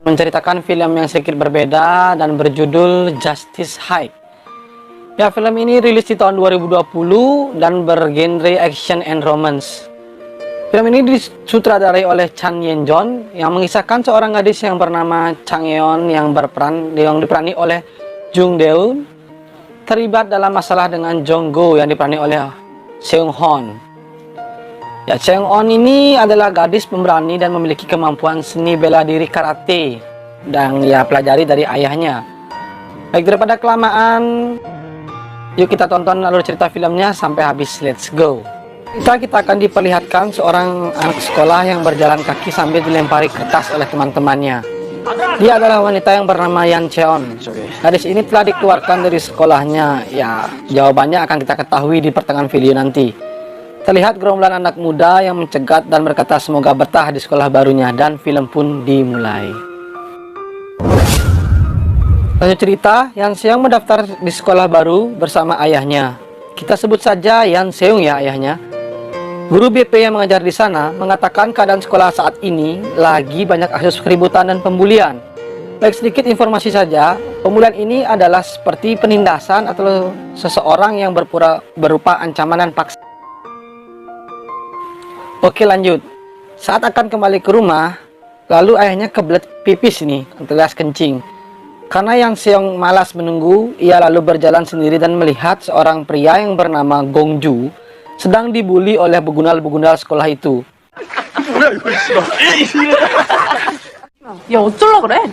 menceritakan film yang sedikit berbeda dan berjudul Justice High. Ya, film ini rilis di tahun 2020 dan bergenre action and romance. Film ini disutradarai oleh Chan Yen-jon yang mengisahkan seorang gadis yang bernama Chang Eun yang diperani oleh Jung Deun terlibat dalam masalah dengan Jong Go yang diperani oleh Seung Hon. Ya, Seung Hon ini adalah gadis pemberani dan memiliki kemampuan seni bela diri karate dan ia pelajari dari ayahnya. Baik, daripada kelamaan, yuk kita tonton alur cerita filmnya sampai habis. Let's go. Kita akan diperlihatkan seorang anak sekolah yang berjalan kaki sambil dilempari kertas oleh teman-temannya. Dia adalah wanita yang bernama Yan Cheon. Gadis ini telah dikeluarkan dari sekolahnya. Ya, jawabannya akan kita ketahui di pertengahan video nanti. Terlihat gerombolan anak muda yang mencegat dan berkata semoga betah di sekolah barunya, dan film pun dimulai. Lanjut cerita, Yan Seong mendaftar di sekolah baru bersama ayahnya. Kita sebut saja Yan Seong ya ayahnya. Guru BP yang mengajar di sana mengatakan keadaan sekolah saat ini lagi banyak kasus keributan dan pembulian. Baik, sedikit informasi saja, pembulian ini adalah seperti penindasan atau seseorang yang berupa ancaman dan paksa. Oke, lanjut. Saat akan kembali ke rumah, lalu ayahnya kebelet pipis nih, alias kencing. Karena Yang Seong malas menunggu, ia lalu berjalan sendiri dan melihat seorang pria yang bernama Gongju sedang dibully oleh begundal-begundal sekolah itu. Ya, 어쩌려고 그래?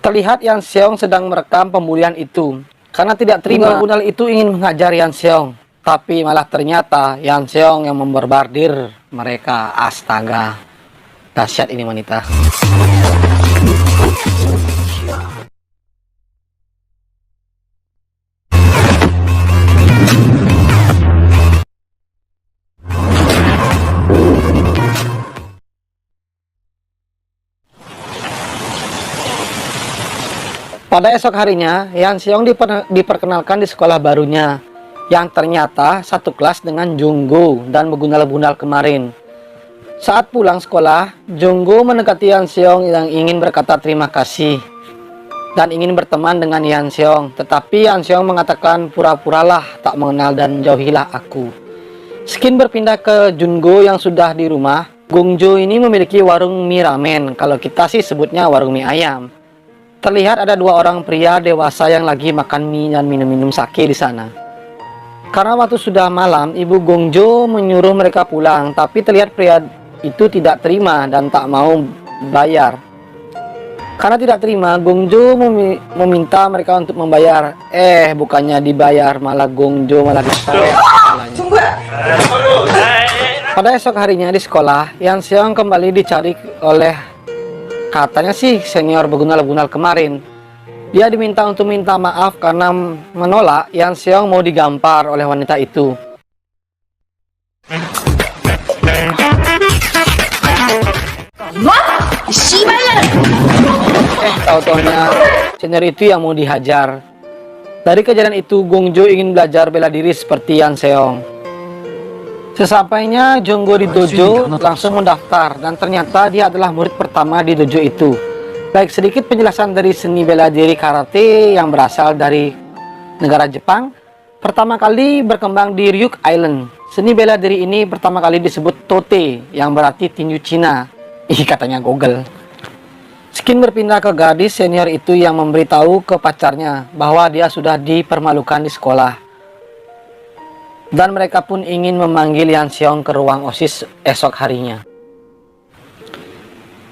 Terlihat Yang Seong sedang merekam pembulian itu. Karena tidak terima, begundal itu ingin menghajar Yang Seong. Tapi malah ternyata Yang Seong yang memborbardir mereka. Astaga, dahsyat ini wanita. Pada esok harinya, Yan Seong diperkenalkan di sekolah barunya, yang ternyata satu kelas dengan Junggo dan begundal-begundal kemarin. Saat pulang sekolah, Junggo mendekati Yan Seong yang ingin berkata terima kasih dan ingin berteman dengan Yan Seong. Tetapi Yan Seong mengatakan pura-puralah tak mengenal dan jauhilah aku. Skin berpindah ke Junggo yang sudah di rumah. Gongjo ini memiliki warung mie ramen, kalau kita sih sebutnya warung mie ayam. Terlihat ada dua orang pria dewasa yang lagi makan mie dan minum-minum sake di sana. Karena waktu sudah malam, ibu Gongjo menyuruh mereka pulang, tapi terlihat pria itu tidak terima dan tak mau bayar. Karena tidak terima, Gongjo meminta mereka untuk membayar. Bukannya dibayar, malah Gongjo malah diserang. Pada esok harinya di sekolah, Yan Seong kembali dicari oleh katanya sih senior begundal-begundal kemarin. Dia diminta untuk minta maaf karena menolak Yan Seong mau digampar oleh wanita itu. Tahu-taunya senior itu yang mau dihajar. Dari kejadian itu, Gongjo ingin belajar bela diri seperti Yan Seong. Sesampainya Jonggo di dojo, langsung mendaftar dan ternyata dia adalah murid pertama di dojo itu. Baik, sedikit penjelasan dari seni bela diri karate yang berasal dari negara Jepang. Pertama kali berkembang di Ryuk Island. Seni bela diri ini pertama kali disebut Tote, yang berarti tinju Cina. Katanya Google. Skin berpindah ke gadis senior itu yang memberitahu ke pacarnya bahwa dia sudah dipermalukan di sekolah. Dan mereka pun ingin memanggil Yan Seong ke ruang OSIS esok harinya.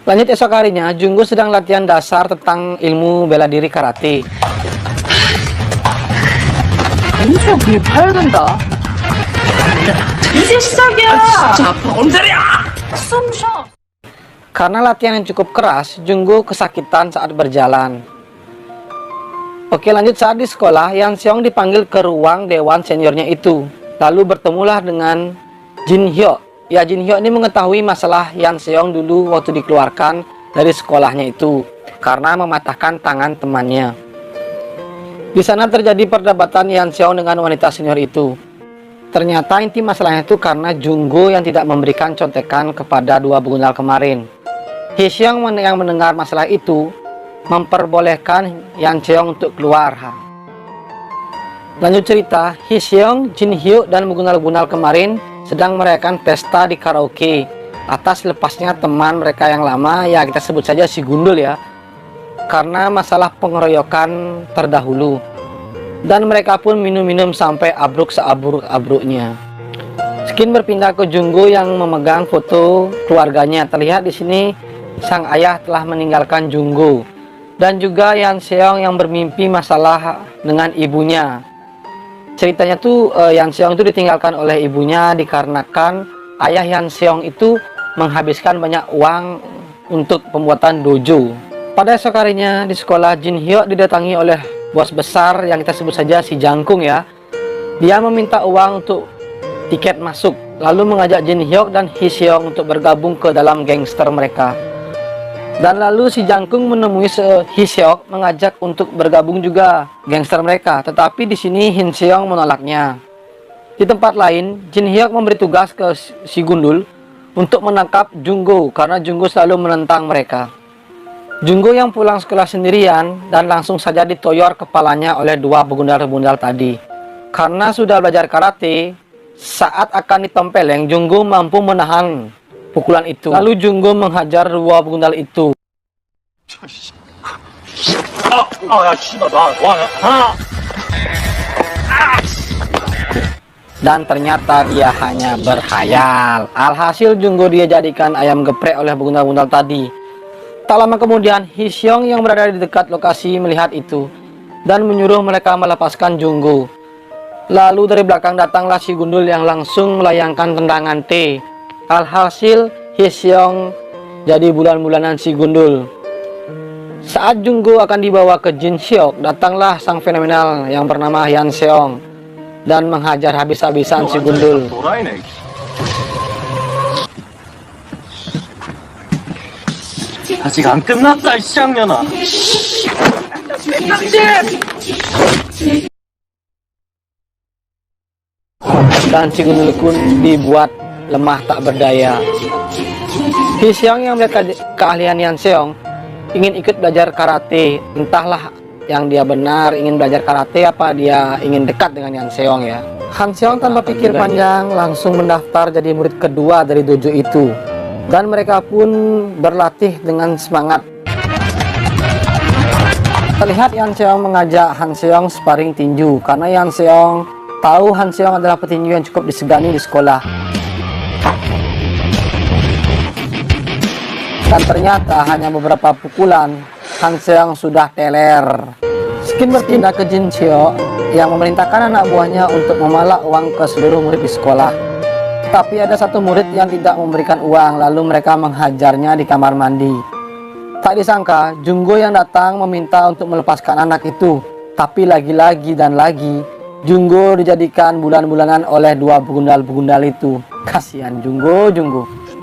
Lanjut esok harinya, Junggo sedang latihan dasar tentang ilmu bela diri karate. Karena latihan yang cukup keras, Junggo kesakitan saat berjalan. Oke, lanjut saat di sekolah, Yan Seong dipanggil ke ruang dewan seniornya itu. Lalu bertemulah dengan Jin Hyo. Ya, Jin Hyo ini mengetahui masalah Yan Seong dulu waktu dikeluarkan dari sekolahnya itu karena mematahkan tangan temannya. Di sana terjadi perdebatan Yan Seong dengan wanita senior itu. Ternyata inti masalahnya itu karena Junggo yang tidak memberikan contekan kepada dua begundal kemarin. Hye-seong yang mendengar masalah itu memperbolehkan Yan Seong untuk keluar. Lanjut cerita, Hye-seong, Jin Hyuk, dan Bunal-Bunal kemarin sedang merayakan pesta di karaoke atas lepasnya teman mereka yang lama, ya kita sebut saja si Gundul ya, karena masalah pengeroyokan terdahulu. Dan mereka pun minum-minum sampai abruk seabruk-abruknya. Skin berpindah ke Junggo yang memegang foto keluarganya. Terlihat di sini sang ayah telah meninggalkan Junggo, dan juga Yan Seong yang bermimpi masalah dengan ibunya. Ceritanya tuh Yan Seong itu ditinggalkan oleh ibunya dikarenakan ayah Yan Seong itu menghabiskan banyak uang untuk pembuatan dojo. Pada esok harinya di sekolah, Jin Hyuk didatangi oleh bos besar yang kita sebut saja si Jangkung ya. Dia meminta uang untuk tiket masuk, lalu mengajak Jin Hyuk dan Hye-seong untuk bergabung ke dalam gangster mereka. Dan lalu si Jangkung menemui Hye-seong mengajak untuk bergabung juga gangster mereka, tetapi di sini Hye-seong menolaknya. Di tempat lain, Jin Hyuk memberi tugas ke si Gundul untuk menangkap Junggo karena Junggo selalu menentang mereka. Junggo yang pulang sekolah sendirian dan langsung saja ditoyor kepalanya oleh dua begundal-begundal tadi. Karena sudah belajar karate, saat akan ditempeleng, Junggo mampu menahan pukulan itu. Lalu Junggo menghajar dua begundal itu. Dan ternyata dia hanya berkhayal. Alhasil Junggo dia jadikan ayam geprek oleh begundal-begundal tadi. Tak lama kemudian, Hye-seong yang berada di dekat lokasi melihat itu dan menyuruh mereka melepaskan Junggo. Lalu dari belakang datanglah si Gundul yang langsung melayangkan tendangan T. Alhasil Hye-seong jadi bulan-bulanan si Gundul. Saat Junggo akan dibawa ke Jin Hyuk, datanglah sang fenomenal yang bernama Yan Seong dan menghajar habis-habisan si Gundul. 아직 안 끝났다, 이 쌍년아. Dan si Gundul pun dibuat lemah tak berdaya. Hye-seong yang melihat keahlian Yan Seong ingin ikut belajar karate. Entahlah yang dia benar ingin belajar karate apa dia ingin dekat dengan Yan Seong ya. Han Seong tanpa pikir panjang langsung mendaftar jadi murid kedua dari dojo itu. Dan mereka pun berlatih dengan semangat. Terlihat Yan Seong mengajak Han Seong sparring tinju karena Yan Seong tahu Han Seong adalah petinju yang cukup disegani di sekolah. Dan ternyata hanya beberapa pukulan Han Seong sudah teler. Skin berpindah ke Jin Hyuk yang memerintahkan anak buahnya untuk memalak uang ke seluruh murid di sekolah. Tapi ada satu murid yang tidak memberikan uang, lalu mereka menghajarnya di kamar mandi. Tak disangka, Junggo yang datang meminta untuk melepaskan anak itu. Tapi lagi-lagi dan lagi, Junggo dijadikan bulan-bulanan oleh dua begundal-begundal itu. Kasihan Junggo.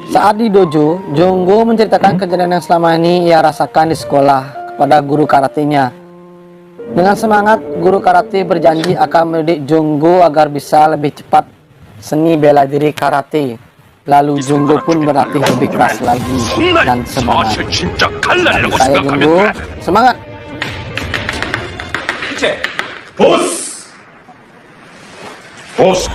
Saat di dojo, Junggo menceritakan kejadian yang selama ini ia rasakan di sekolah kepada guru karatenya. Dengan semangat, guru karate berjanji akan mendidik Junggo agar bisa lebih cepat seni bela diri karate. Lalu Junggo pun berlatih lebih keras lagi dan semangat. Bagi saya Junggo, semangat. 보스!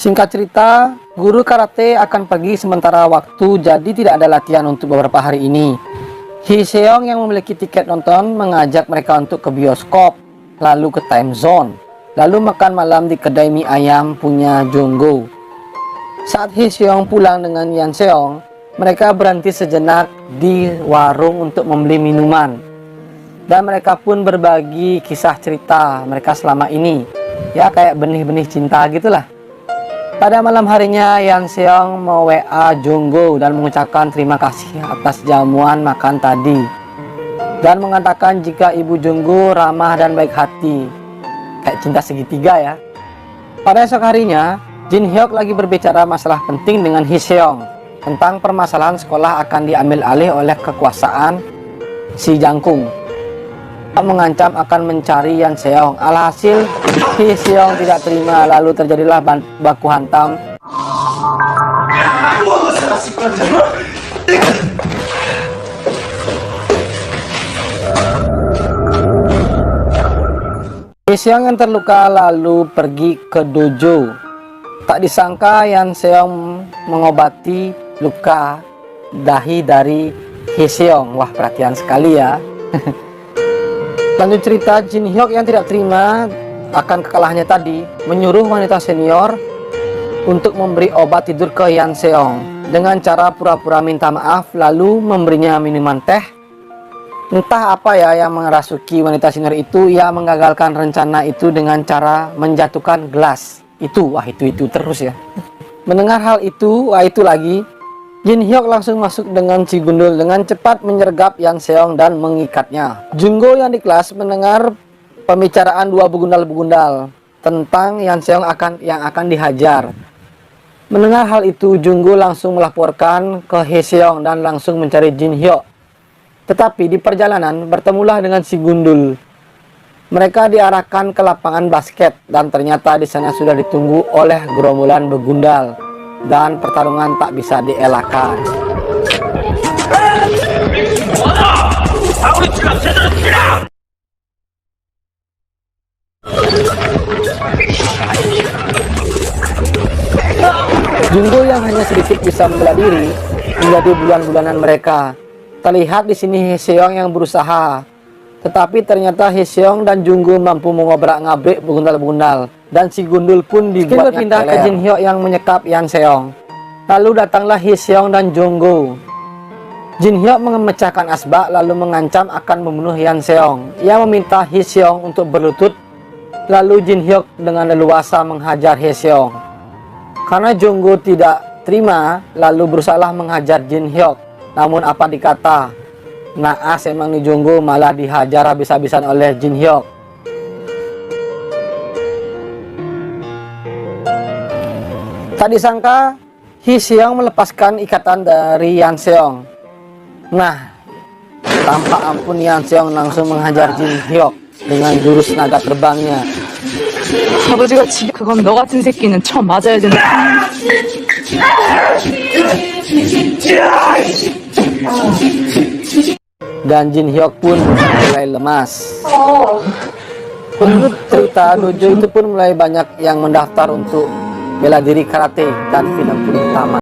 Singkat cerita, guru karate akan pergi sementara waktu, jadi tidak ada latihan untuk beberapa hari ini. Hye-seong yang memiliki tiket nonton mengajak mereka untuk ke bioskop, lalu ke time zone, lalu makan malam di kedai mie ayam punya Junggo. Saat Hye-seong pulang dengan Yan Seong, mereka berhenti sejenak di warung untuk membeli minuman. Dan mereka pun berbagi kisah cerita mereka selama ini. Ya kayak benih-benih cinta gitulah. Pada malam harinya, Yan Seong me-WA Junggo dan mengucapkan terima kasih atas jamuan makan tadi. Dan mengatakan jika ibu Junggo ramah dan baik hati. Kayak cinta segitiga ya. Pada esok harinya, Jin Hyuk lagi berbicara masalah penting dengan Hye-seong. tentang permasalahan sekolah akan diambil alih oleh kekuasaan si Jangkung. Mengancam akan mencari Yan Seong. Alhasil Hye Seong tidak terima, lalu terjadilah baku hantam. Hye Seong yang terluka lalu pergi ke dojo. Tak disangka Yan Seong mengobati luka dahi dari Hye Seong. Wah, perhatian sekali ya. Lanjut cerita, Jin Hyuk yang tidak terima akan kekalahannya tadi menyuruh wanita senior untuk memberi obat tidur ke Yan Seong dengan cara pura-pura minta maaf lalu memberinya minuman teh. Entah apa ya yang merasuki wanita senior itu, ia menggagalkan rencana itu dengan cara menjatuhkan gelas itu. Wah, itu terus ya. Mendengar hal itu, wah itu lagi, Jin Hyuk langsung masuk dengan si gundul dengan cepat menyergap Yan Seong dan mengikatnya. Junggo yang di kelas mendengar pembicaraan dua begundal-begundal tentang Yan Seong yang akan dihajar. Mendengar hal itu, Junggo langsung melaporkan ke Hye Seong dan langsung mencari Jin Hyuk. Tetapi di perjalanan bertemulah dengan si gundul. Mereka diarahkan ke lapangan basket dan ternyata di sana sudah ditunggu oleh gerombolan begundal dan pertarungan tak bisa dielakkan. Junggo yang hanya sedikit bisa membela diri menjadi bulan-bulanan mereka. Terlihat di sini Hye Seong yang berusaha, tetapi ternyata Hye Seong dan Junggo mampu mengobrak-ngabrik begundal-begundal dan si gundul pun dibuatnya berpindah ke Jin Hyuk yang menyekap Yan Seong. Lalu datanglah Hye Seong dan Junggo. Jin Hyuk memecahkan asbak lalu mengancam akan membunuh Yan Seong. Ia meminta Hye Seong untuk berlutut, lalu Jin Hyuk dengan leluasa menghajar Hye Seong. Karena Junggo tidak terima, lalu berusaha menghajar Jin Hyuk. Namun apa dikata, naas emang nih Junggo, malah dihajar habis-habisan oleh Jin Hyuk. Tak disangka Hye Seong melepaskan ikatan dari Yan Seong. Nah, tanpa ampun Yan Seong langsung menghajar Jin Hyuk dengan jurus naga terbangnya. 아버지가 지 그건 너 같은 새끼는 처음 맞아야 된다. Dan Jin Hyuk pun mulai lemas. Menurut cerita, dojo itu pun mulai banyak yang mendaftar untuk bela diri karate dan film pun tamat.